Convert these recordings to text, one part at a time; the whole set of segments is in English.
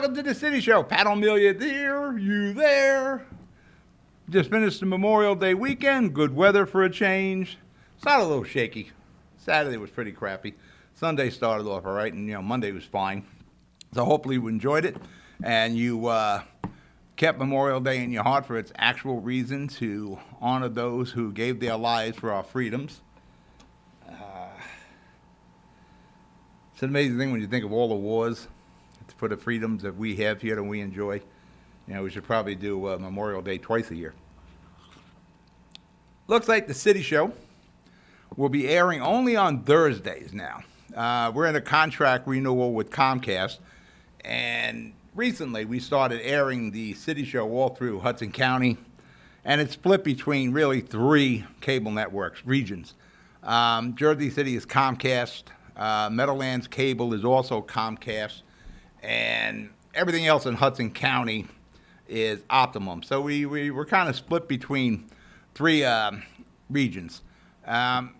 Welcome to the City Show. Pat O Melia there, you there. Just finished the Memorial Day weekend. Good weather for a change. Started a little shaky. Saturday was pretty crappy. Sunday started off all right, and Monday was fine. So hopefully you enjoyed it, and you kept Memorial Day in your heart for its actual reason to honor those who gave their lives for our freedoms. It's an amazing thing when you think of all the wars for the freedoms that we have here and we enjoy. We should probably do Memorial Day twice a year. Looks like the City Show will be airing only on Thursdays now. We're in a contract renewal with Comcast, and recently we started airing the City Show all through Hudson County, and it's split between really 3 cable networks, regions. Jersey City is Comcast, Meadowlands Cable is also Comcast, and everything else in Hudson County is Optimum. So we're kind of split between 3 regions. Comcast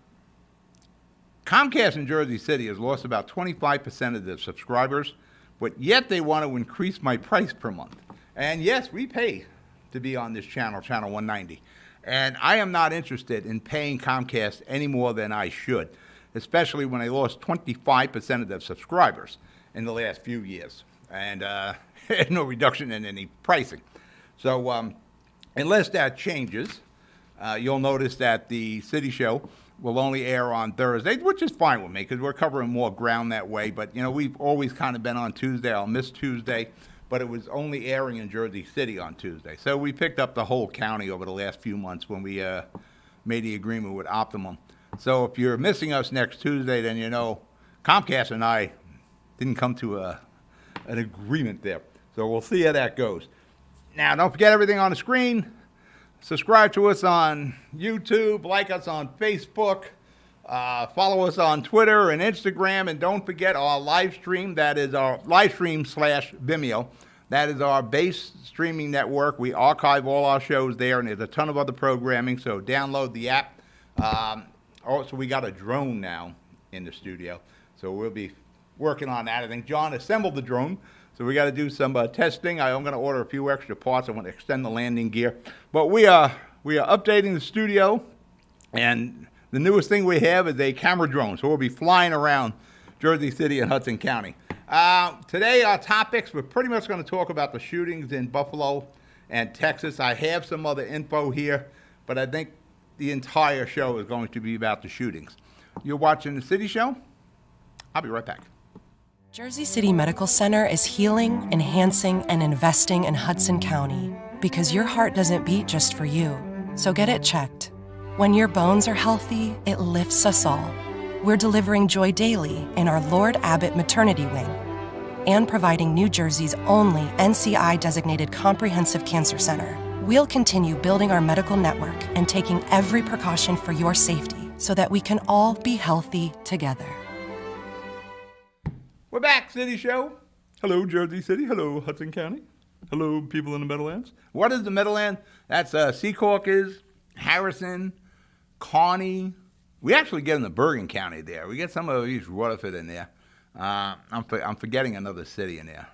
in Jersey City has lost about 25% of their subscribers, but yet they want to increase my price per month. And yes, we pay to be on this channel, Channel 190. And I am not interested in paying Comcast any more than I should, especially when they lost 25% of their subscribers in the last few years. And no reduction in any pricing. So unless that changes, you'll notice that the City Show will only air on Thursdays, which is fine with me because we're covering more ground that way. But, we've always kind of been on Tuesday. I'll miss Tuesday, but it was only airing in Jersey City on Tuesday. So we picked up the whole county over the last few months when we made the agreement with Optimum. So if you're missing us next Tuesday, then Comcast and I didn't come to an agreement there. So we'll see how that goes. Now, don't forget everything on the screen. Subscribe to us on YouTube, like us on Facebook, follow us on Twitter and Instagram, and don't forget our live stream. That is our live stream / Vimeo. That is our base streaming network. We archive all our shows there, and there's a ton of other programming, so download the app. Also, we got a drone now in the studio, so we'll be working on that. I think John assembled the drone, so we got to do some testing. I'm going to order a few extra parts. I want to extend the landing gear. But we are updating the studio, and the newest thing we have is a camera drone. So we'll be flying around Jersey City and Hudson County. Today, our topics, we're pretty much going to talk about the shootings in Buffalo and Texas. I have some other info here, but I think the entire show is going to be about the shootings. You're watching the City Show. I'll be right back. Jersey City Medical Center is healing, enhancing, and investing in Hudson County because your heart doesn't beat just for you. So get it checked. When your bones are healthy, it lifts us all. We're delivering joy daily in our Lord Abbott Maternity Wing and providing New Jersey's only NCI-designated comprehensive cancer center. We'll continue building our medical network and taking every precaution for your safety so that we can all be healthy together. We're back, City Show. Hello, Jersey City. Hello, Hudson County. Hello, people in the Meadowlands. What is the Meadowlands? That's Secaucus, Harrison, Kearney. We actually get in the Bergen County there. We get some of East Rutherford in there. I'm forgetting another city in there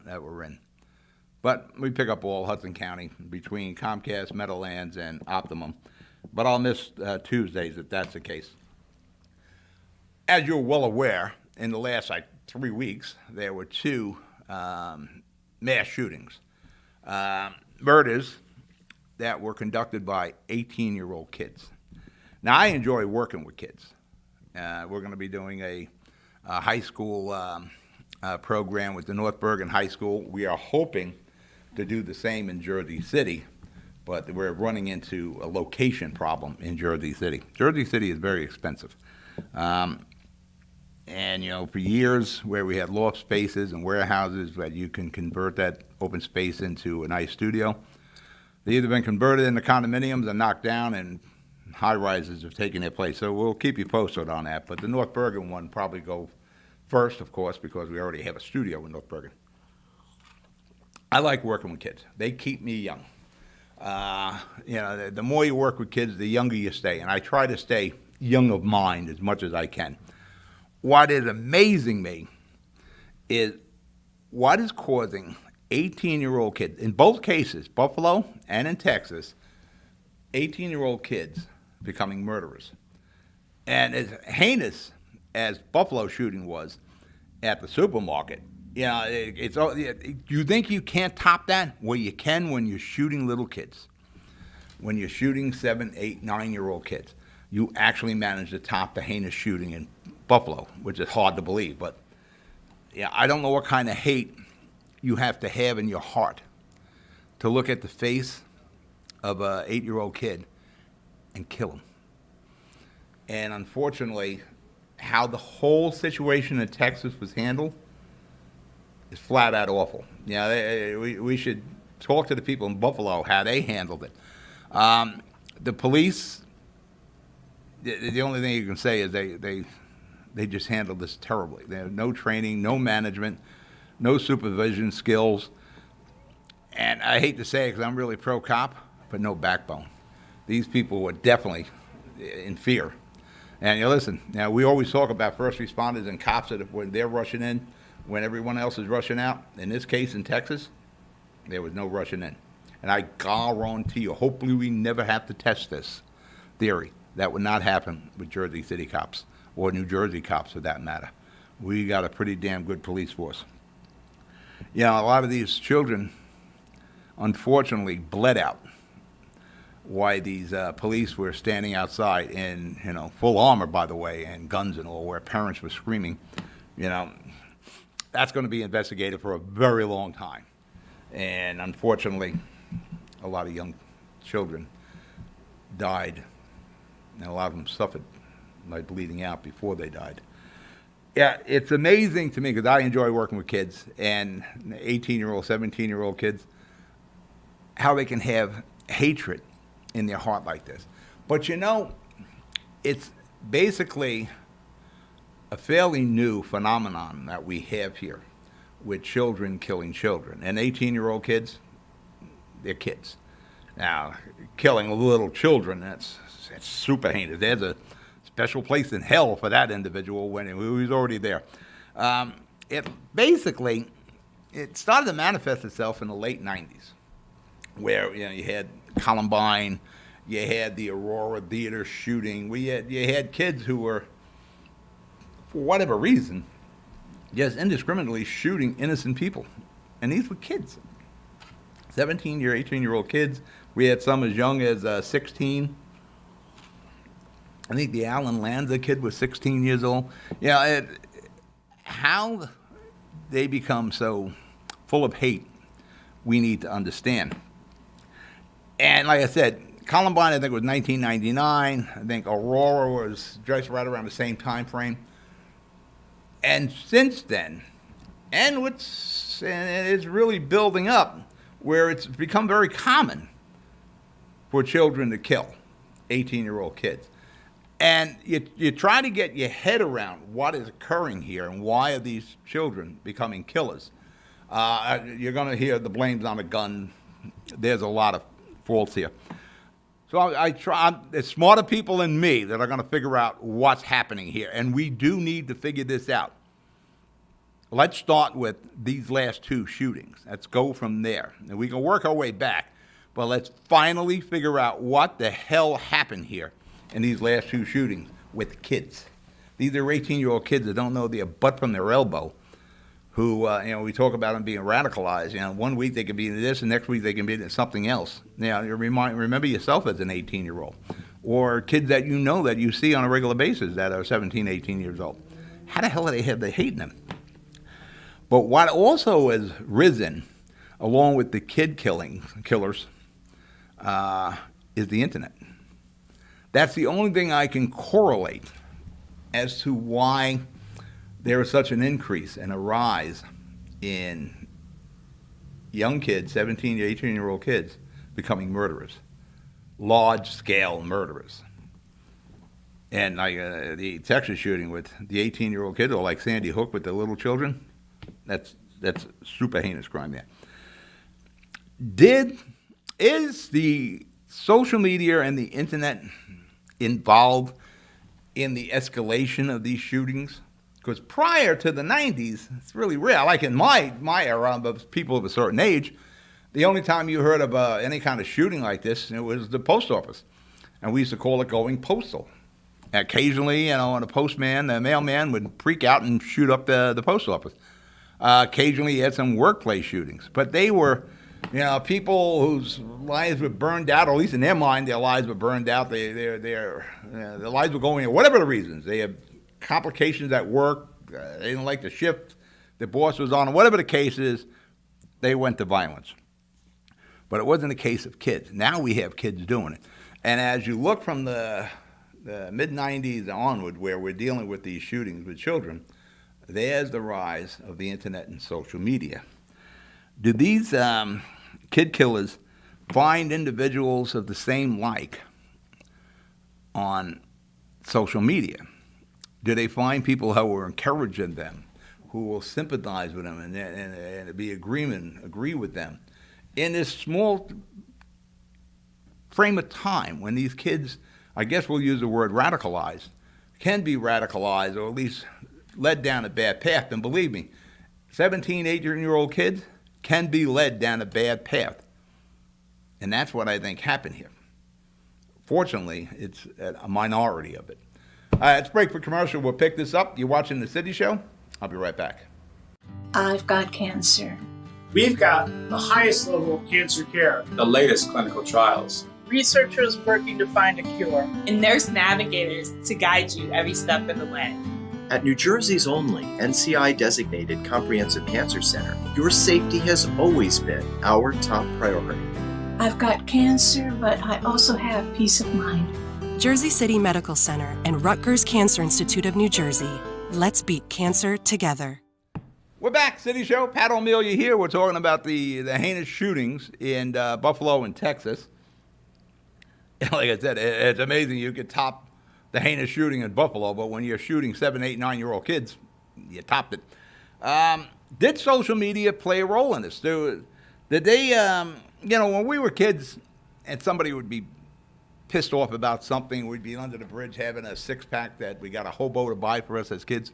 that we're in. But we pick up all Hudson County between Comcast, Meadowlands, and Optimum. But I'll miss Tuesdays if that's the case. As you're well aware, in the last 3 weeks, there were 2 mass shootings, murders that were conducted by 18-year-old kids. Now, I enjoy working with kids. We're going to be doing a high school program with the North Bergen High School. We are hoping to do the same in Jersey City, but we're running into a location problem in Jersey City. Jersey City is very expensive. And, for years where we had loft spaces and warehouses where you can convert that open space into a nice studio, they've either been converted into condominiums and knocked down, and high-rises have taken their place. So we'll keep you posted on that. But the North Bergen one probably go first, of course, because we already have a studio in North Bergen. I like working with kids. They keep me young. The more you work with kids, the younger you stay. And I try to stay young of mind as much as I can. What is amazing me is what is causing 18-year-old kids, in both cases, Buffalo and in Texas, 18-year-old kids becoming murderers. And as heinous as Buffalo shooting was at the supermarket, you think you can't top that? Well, you can when you're shooting little kids. When you're shooting 7, 8, 9-year-old kids, you actually manage to top the heinous shooting in Buffalo, which is hard to believe. But yeah, I don't know what kind of hate you have to have in your heart to look at the face of an 8-year-old kid and kill him. And unfortunately, how the whole situation in Texas was handled is flat out awful. We should talk to the people in Buffalo how they handled it. The police, the only thing you can say is they just handled this terribly. They have no training, no management, no supervision skills. And I hate to say it because I'm really pro-cop, but no backbone. These people were definitely in fear. And listen, we always talk about first responders and cops that when they're rushing in, when everyone else is rushing out. In this case in Texas, there was no rushing in. And I guarantee you, hopefully we never have to test this theory. That would not happen with Jersey City cops or New Jersey cops for that matter. We got a pretty damn good police force. A lot of these children, unfortunately, bled out why these police were standing outside in, full armor, by the way, and guns and all, where parents were screaming. That's going to be investigated for a very long time. And unfortunately, a lot of young children died, and a lot of them suffered by bleeding out before they died. Yeah, it's amazing to me because I enjoy working with kids and 18-year-old, 17-year-old kids, how they can have hatred in their heart like this. But it's basically a fairly new phenomenon that we have here with children killing children. And 18-year-old kids, they're kids. Now, killing little children, that's super heinous. There's a special place in hell for that individual when he was already there. It started to manifest itself in the late 90s, where you had Columbine, you had the Aurora Theater shooting. You had kids who were, for whatever reason, just indiscriminately shooting innocent people. And these were kids. 18-year-old kids. We had some as young as 16. I think the Alan Lanza kid was 16 years old. How they become so full of hate, we need to understand. And like I said, Columbine, I think, was 1999. I think Aurora was just right around the same time frame. And since then, and it's really building up, where it's become very common for children to kill 18-year-old kids. And you try to get your head around what is occurring here and why are these children becoming killers. You're going to hear the blame's on a gun. There's a lot of faults here. So I try. There's smarter people than me that are going to figure out what's happening here, and we do need to figure this out. Let's start with these last two shootings. Let's go from there. And we can work our way back, but let's finally figure out what the hell happened here in these last two shootings with kids. These are 18-year-old kids that don't know their butt from their elbow, who, we talk about them being radicalized. One week they can be into this, and next week they can be into something else. You remember yourself as an 18-year-old, or kids that that you see on a regular basis that are 17, 18 years old. How the hell do they have the hate in them? But what also has risen, along with the killers, is the internet. That's the only thing I can correlate as to why there is such an increase and a rise in young kids, 17 to 18-year-old kids, becoming murderers, large-scale murderers. And like the Texas shooting with the 18-year-old kid, or like Sandy Hook with the little children, that's super heinous crime there. Is the social media and the internet involved in the escalation of these shootings, Because prior to the 90s, it's really rare. Like in my era, of people of a certain age, the only time you heard of any kind of shooting like this, it was the post office. And we used to call it going postal. Occasionally, the mailman would freak out and shoot up the post office. Occasionally, you had some workplace shootings. But they were, people whose lives were burned out, or at least in their mind, their lives were burned out. Their lives were going, whatever the reasons. They had complications at work. They didn't like the shift the boss was on. Whatever the case is, they went to violence. But it wasn't a case of kids. Now we have kids doing it. And as you look from the mid-'90s onward, where we're dealing with these shootings with children, there's the rise of the internet and social media. Do these kid killers find individuals of the same like on social media? Do they find people who are encouraging them, who will sympathize with them and agree with them? In this small frame of time when these kids, I guess we'll use the word radicalized, can be radicalized or at least led down a bad path. And believe me, 17, 18-year-old kids can be led down a bad path. And that's what I think happened here. Fortunately, it's a minority of it. Let's break for commercial. We'll pick this up. You're watching The City Show. I'll be right back. I've got cancer. We've got the highest level of cancer care, the latest clinical trials, researchers working to find a cure, and nurse navigators to guide you every step of the way. At New Jersey's only NCI-designated Comprehensive Cancer Center, your safety has always been our top priority. I've got cancer, but I also have peace of mind. Jersey City Medical Center and Rutgers Cancer Institute of New Jersey. Let's beat cancer together. We're back, City Show. Pat O Melia here. We're talking about the heinous shootings in Buffalo and Texas. Like I said, it's amazing you could top the heinous shooting in Buffalo, but when you're shooting 7, 8, 9-year-old kids, you topped it. Did social media play a role in this? Did they, when we were kids and somebody would be pissed off about something, we'd be under the bridge having a six-pack that we got a hobo to buy for us as kids.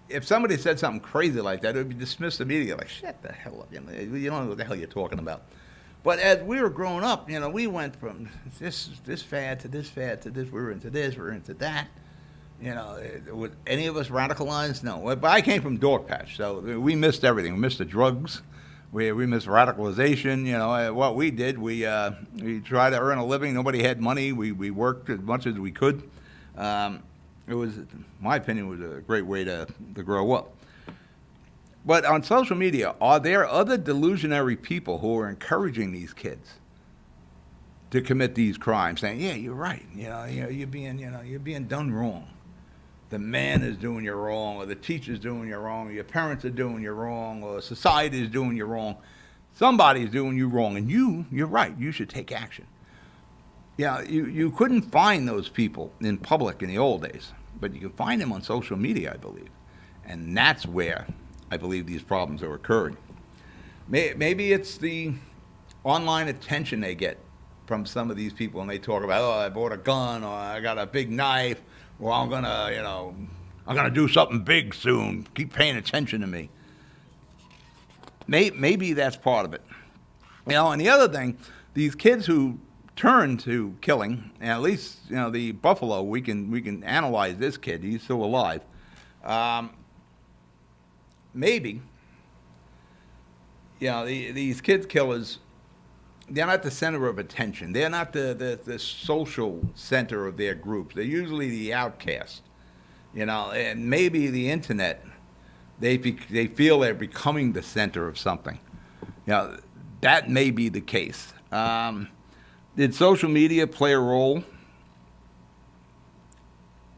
If somebody said something crazy like that, it would be dismissed immediately. Like, shut the hell up. You don't know what the hell you're talking about. But as we were growing up, we went from this fad to this fad to this. We're into this, we're into that. Was any of us radicalized? No. But I came from Dogpatch, so we missed everything. We missed the drugs. We missed radicalization. What we did, we tried to earn a living. Nobody had money. We worked as much as we could. It was, in my opinion, was a great way to grow up. But on social media, are there other delusionary people who are encouraging these kids to commit these crimes, saying, "Yeah, you're right. You're being done wrong. The man is doing you wrong, or the teacher's doing you wrong, or your parents are doing you wrong, or society is doing you wrong. Somebody's doing you wrong, and you're right. You should take action." Yeah, you couldn't find those people in public in the old days, but you can find them on social media, I believe. And that's where I believe these problems are occurring. Maybe it's the online attention they get from some of these people, and they talk about, "Oh, I bought a gun, or I got a big knife, or I'm gonna do something big soon. Keep paying attention to me." Maybe that's part of it. And the other thing, these kids who turn to killing, and at least the Buffalo, we can analyze this kid. He's still alive. Maybe these kid killers, they're not the center of attention. They're not the social center of their groups. They're usually the outcast. And maybe the internet, they feel they're becoming the center of something. That may be the case. Did social media play a role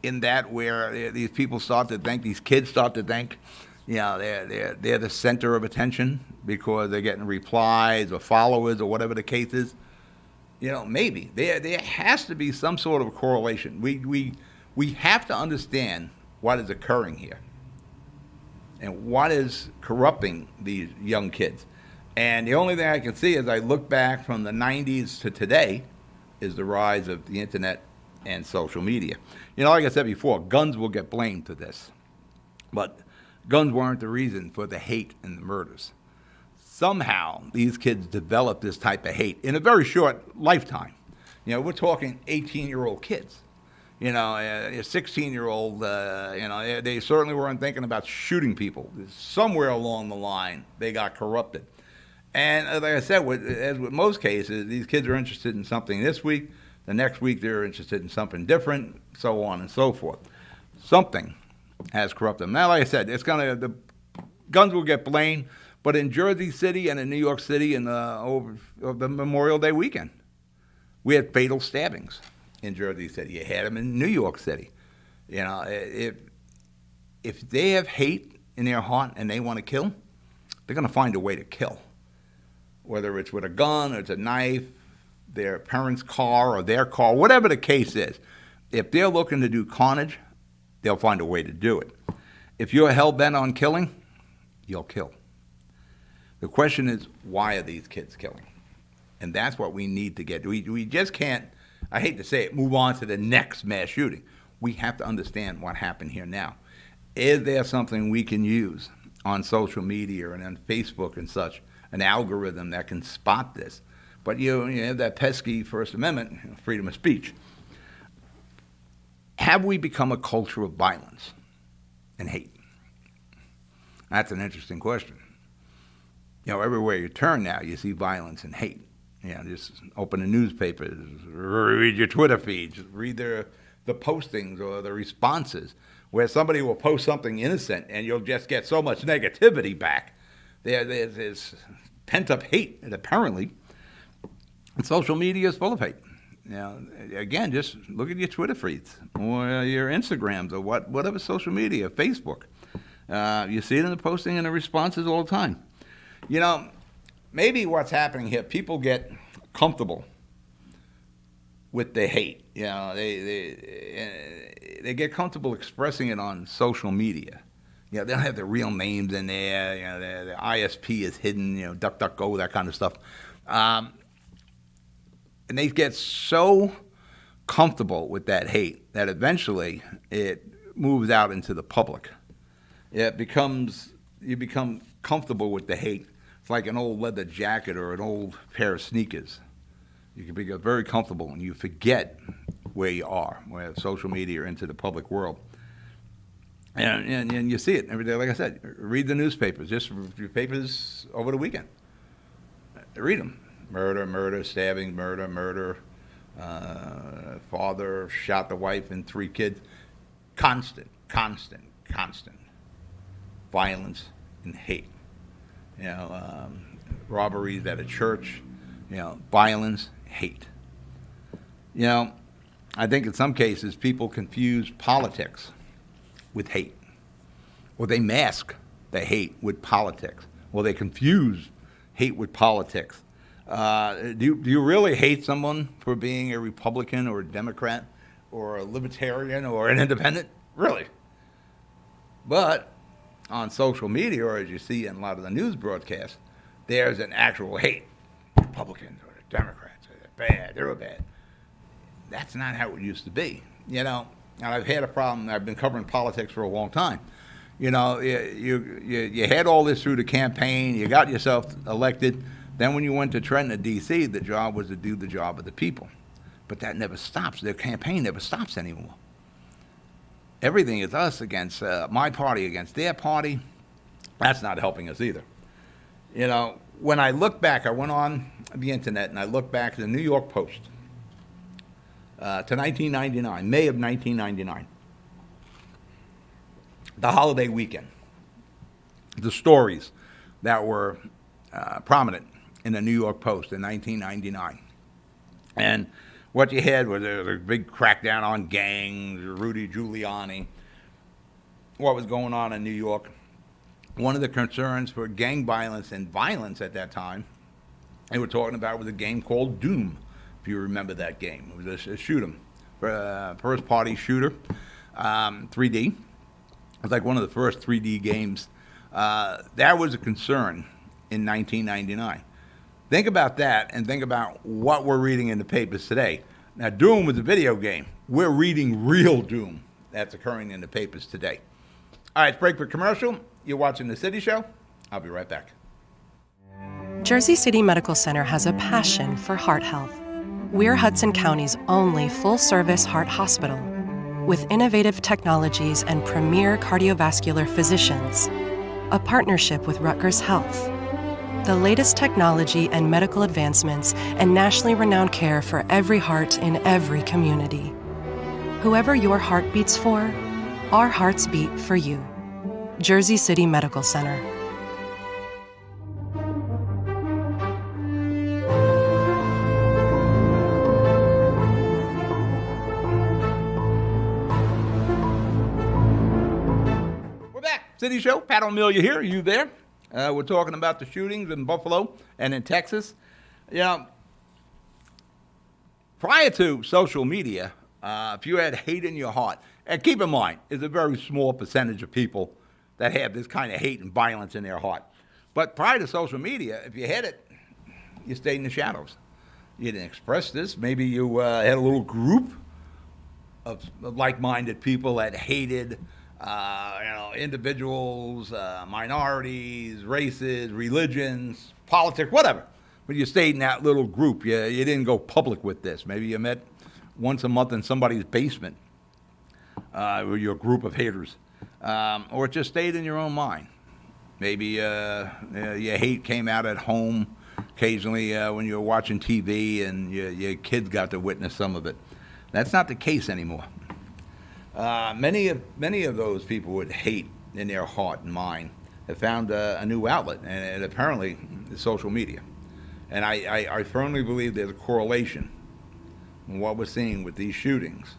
in that, where these people start to think, these kids start to think, they're the center of attention because they're getting replies or followers or whatever the case is? Maybe there has to be some sort of correlation. We have to understand what is occurring here and what is corrupting these young kids. And the only thing I can see as I look back from the 90s to today is the rise of the internet and social media. You know, like I said before, guns will get blamed for this. But guns weren't the reason for the hate and the murders. Somehow, these kids developed this type of hate in a very short lifetime. You know, we're talking 18-year-old kids. You know, a 16-year-old, they certainly weren't thinking about shooting people. Somewhere along the line, they got corrupted. And like I said, as with most cases, these kids are interested in something this week. The next week, they're interested in something different, so on and so forth. Something has corrupted them. Now, like I said, the guns will get blamed, but in Jersey City and in New York City over the Memorial Day weekend, we had fatal stabbings in Jersey City. You had them in New York City. You know, if they have hate in their heart and they want to kill, they're going to find a way to kill. Whether it's with a gun or it's a knife, their parents' car or their car, whatever the case is. If they're looking to do carnage, they'll find a way to do it. If you're hell-bent on killing, you'll kill. The question is, why are these kids killing? And that's what we need to get. We just can't, I hate to say it, move on to the next mass shooting. We have to understand what happened here now. Is there something we can use on social media and on Facebook and such, an algorithm that can spot this? But you have that pesky First Amendment, freedom of speech. Have we become a culture of violence and hate? That's an interesting question. You know, everywhere you turn now, you see violence and hate. You know, just open the newspapers, read your Twitter feeds, read the postings or the responses, where somebody will post something innocent and you'll just get so much negativity back. There's pent-up hate, and apparently, and social media is full of hate. You know, again, just look at your Twitter feeds or your Instagrams or whatever social media, Facebook. You see it in the posting and the responses all the time. You know, maybe what's happening here, people get comfortable with the hate. You know, they get comfortable expressing it on social media. You know, they don't have their real names in there. You know, the ISP is hidden. You know, DuckDuckGo, that kind of stuff. And they get so comfortable with that hate that eventually it moves out into the public. You become comfortable with the hate. It's like an old leather jacket or an old pair of sneakers. You can become very comfortable and you forget where you are, where social media or into the public world. And you see it every day. Like I said, read the newspapers. Just read papers over the weekend. Read them. Murder, stabbing, murder. Father shot the wife and 3 kids. Constant. Violence and hate. You know, robberies at a church. You know, violence, hate. You know, I think in some cases people confuse politics with hate, or they mask the hate with politics, or they confuse hate with politics. Do you really hate someone for being a Republican or a Democrat or a Libertarian or an Independent? Really? But on social media, or as you see in a lot of the news broadcasts, there's an actual hate. Republicans or the Democrats, they're bad, they're bad. That's not how it used to be. You know, and I've had a problem. I've been covering politics for a long time. You know, you had all this through the campaign. You got yourself elected. Then when you went to Trenton or D.C., the job was to do the job of the people. But that never stops. Their campaign never stops anymore. Everything is us against my party against their party. That's not helping us either. You know, when I look back, I went on the internet and I looked back at the New York Post to 1999, May of 1999, the holiday weekend. The stories that were prominent in the New York Post in 1999. And what you had was a big crackdown on gangs, Rudy Giuliani, what was going on in New York. One of the concerns for gang violence and violence at that time, they were talking about, was a game called Doom, if you remember that game. It was a shoot 'em, first party shooter, 3D. It was like one of the first 3D games. That was a concern in 1999. Think about that and think about what we're reading in the papers today. Now, Doom was a video game. we're reading real doom that's occurring in the papers today. All right, break for commercial. You're watching The City Show. I'll be right back. Jersey City Medical Center has a passion for heart health. We're Hudson County's only full-service heart hospital with innovative technologies and premier cardiovascular physicians, a partnership with Rutgers Health, the latest technology and medical advancements, and nationally renowned care for every heart in every community. Whoever your heart beats for, our hearts beat for you. Jersey City Medical Center. We're back. City Show. Pat O Melia here. Are you there? We're talking about the shootings in Buffalo and in Texas. You know, prior to social media, if you had hate in your heart, and keep in mind, it's a very small percentage of people that have this kind of hate and violence in their heart. But prior to social media, if you had it, you stayed in the shadows. You didn't express this. Maybe you had a little group of like-minded people that hated individuals, minorities, races, religions, politics, whatever. But you stayed in that little group. You didn't go public with this. Maybe you met once a month in somebody's basement with your group of haters. Or it just stayed in your own mind. Maybe your hate came out at home occasionally when you were watching TV and your kids got to witness some of it. That's not the case anymore. Many of those people with hate in their heart and mind have found a new outlet, and apparently it's social media. And I firmly believe there's a correlation in what we're seeing with these shootings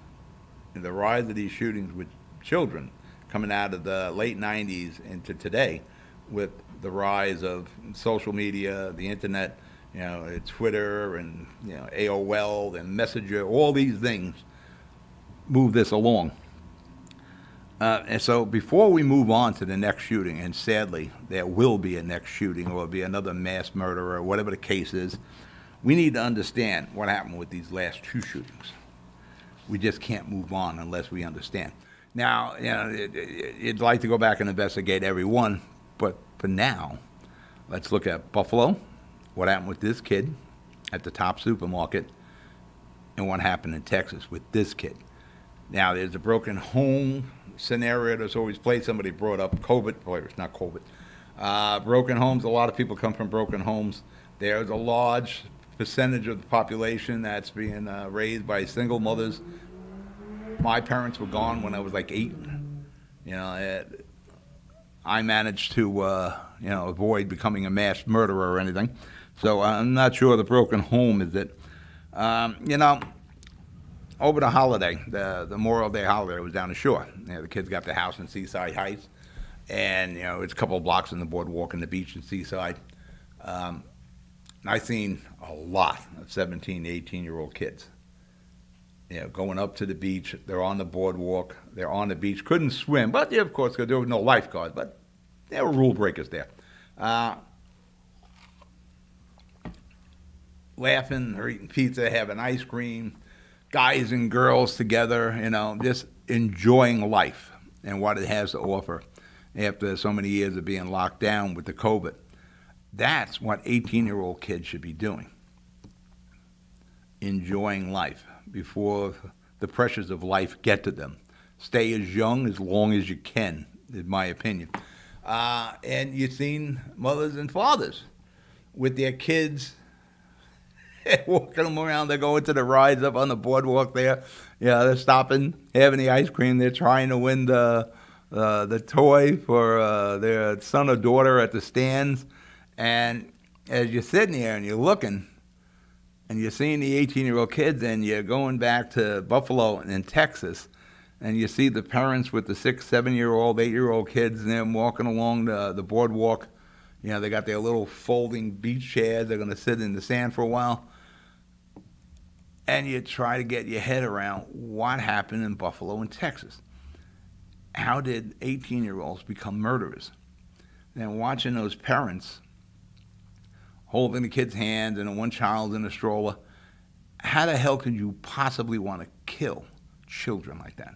and the rise of these shootings with children coming out of the late 90s into today with the rise of social media, the internet, Twitter and AOL and Messenger, all these things move this along. And so before we move on to the next shooting, and sadly there will be a next shooting or be another mass murder or whatever the case is, we need to understand what happened with these last two shootings. We just can't move on unless we understand. Now, you'd like to go back and investigate every one, but for now, let's look at Buffalo, what happened with this kid at the Top supermarket, and what happened in Texas with this kid. Now, there's a broken home scenario that's always played. Somebody brought up COVID. Oh, it's not COVID. Broken homes, a lot of people come from broken homes. There's a large percentage of the population that's being raised by single mothers. My parents were gone when I was like 8. I managed to, avoid becoming a mass murderer or anything. So I'm not sure the broken home is it. Over the holiday, the Memorial Day holiday, was down the shore. The kids got the house in Seaside Heights, and it's a couple of blocks from the boardwalk and the beach in Seaside. I've seen a lot of 17, 18-year-old kids. Going up to the beach. They're on the boardwalk. They're on the beach. Couldn't swim, but of course there was no lifeguard. But there were rule breakers there. Laughing, or eating pizza, having ice cream. Guys and girls together, just enjoying life and what it has to offer after so many years of being locked down with the COVID. That's what 18-year-old kids should be doing. Enjoying life before the pressures of life get to them. Stay as young as long as you can, in my opinion. And you've seen mothers and fathers with their kids walking them around. They're going to the rides up on the boardwalk there. They're stopping, having the ice cream. They're trying to win the toy for their son or daughter at the stands. And as you're sitting there and you're looking, and you're seeing the 18-year-old kids, and you're going back to Buffalo and in Texas, and you see the parents with the 6, 7-year-old, 8-year-old kids, and they're walking along the boardwalk. They got their little folding beach chairs. They're going to sit in the sand for a while. And you try to get your head around what happened in Buffalo and Texas. How did 18-year-olds become murderers? And watching those parents holding the kid's hand and one child in a stroller, how the hell could you possibly want to kill children like that.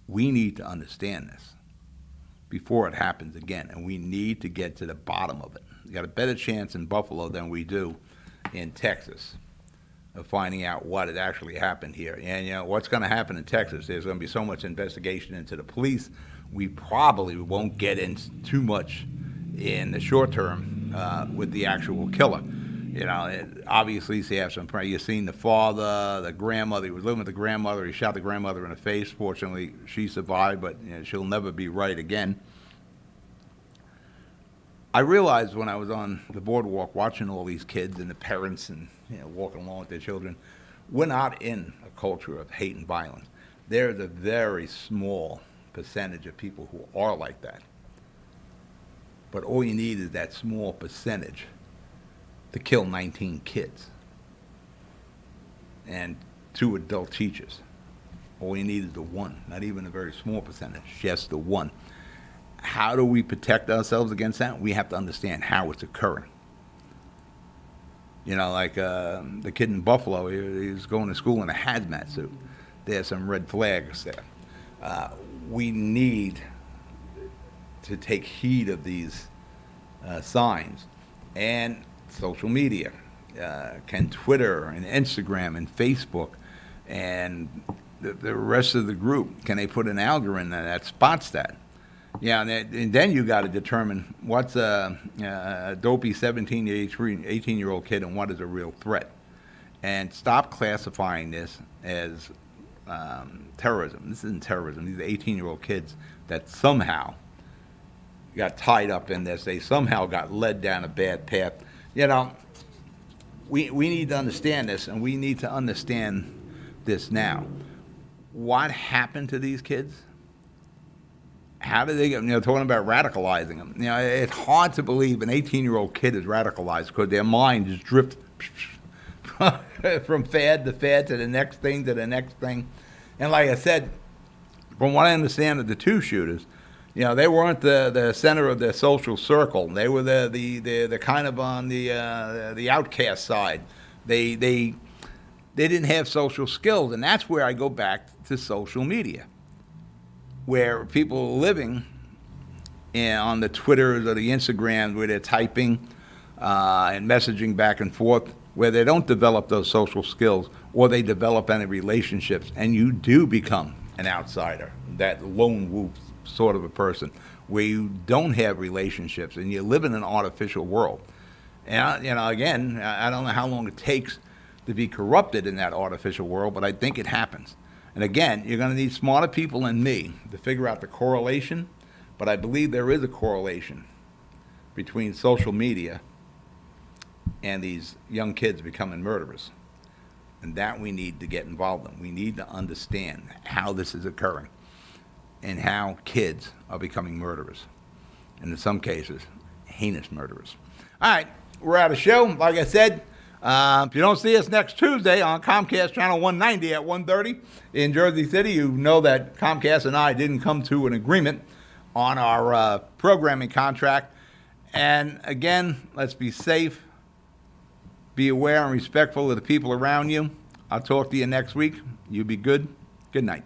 We need to understand this before it happens again, and we need to get to the bottom of it. We got a better chance in Buffalo than we do in Texas of finding out what had actually happened here. And, you know, what's going to happen in Texas, there's going to be so much investigation into the police, we probably won't get into too much in the short term with the actual killer. You know, obviously, you have some. You've seen the father, the grandmother. He was living with the grandmother. He shot the grandmother in the face. Fortunately, she survived, but you know, she'll never be right again. I realized when I was on the boardwalk watching all these kids and the parents and walking along with their children, we're not in a culture of hate and violence. There's a very small percentage of people who are like that. But all you need is that small percentage to kill 19 kids and 2 adult teachers. All you need is the one, not even a very small percentage, just the one. How do we protect ourselves against that? We have to understand how it's occurring. You know, like the kid in Buffalo, he was going to school in a hazmat suit. There's some red flags there. We need to take heed of these signs. And social media, can Twitter and Instagram and Facebook and the rest of the group, can they put an algorithm that spots that? Yeah, and then you got to determine what's a dopey 17 to 18-year-old kid and what is a real threat. And stop classifying this as terrorism. This isn't terrorism. These are 18-year-old kids that somehow got tied up in this. They somehow got led down a bad path. You know, we need to understand this, and we need to understand this now. What happened to these kids? How did they get, talking about radicalizing them? It's hard to believe an 18-year-old kid is radicalized because their mind just drifts from fad to fad to the next thing to the next thing. And like I said, from what I understand of the 2 shooters, they weren't the center of their social circle. They were the kind of on the outcast side. They didn't have social skills, and that's where I go back to social media, where people are living on the Twitters or the Instagrams where they're typing and messaging back and forth, where they don't develop those social skills or they develop any relationships, and you do become an outsider, that lone wolf sort of a person, where you don't have relationships and you live in an artificial world. And again, I don't know how long it takes to be corrupted in that artificial world, but I think it happens. And again, you're going to need smarter people than me to figure out the correlation, but I believe there is a correlation between social media and these young kids becoming murderers. And that we need to get involved in. We need to understand how this is occurring and how kids are becoming murderers, and in some cases, heinous murderers. All right, we're out of show. Like I said, if you don't see us next Tuesday on Comcast Channel 190 at 1:30 in Jersey City, you know that Comcast and I didn't come to an agreement on our programming contract. And again, let's be safe, be aware and respectful of the people around you. I'll talk to you next week. You be good. Good night.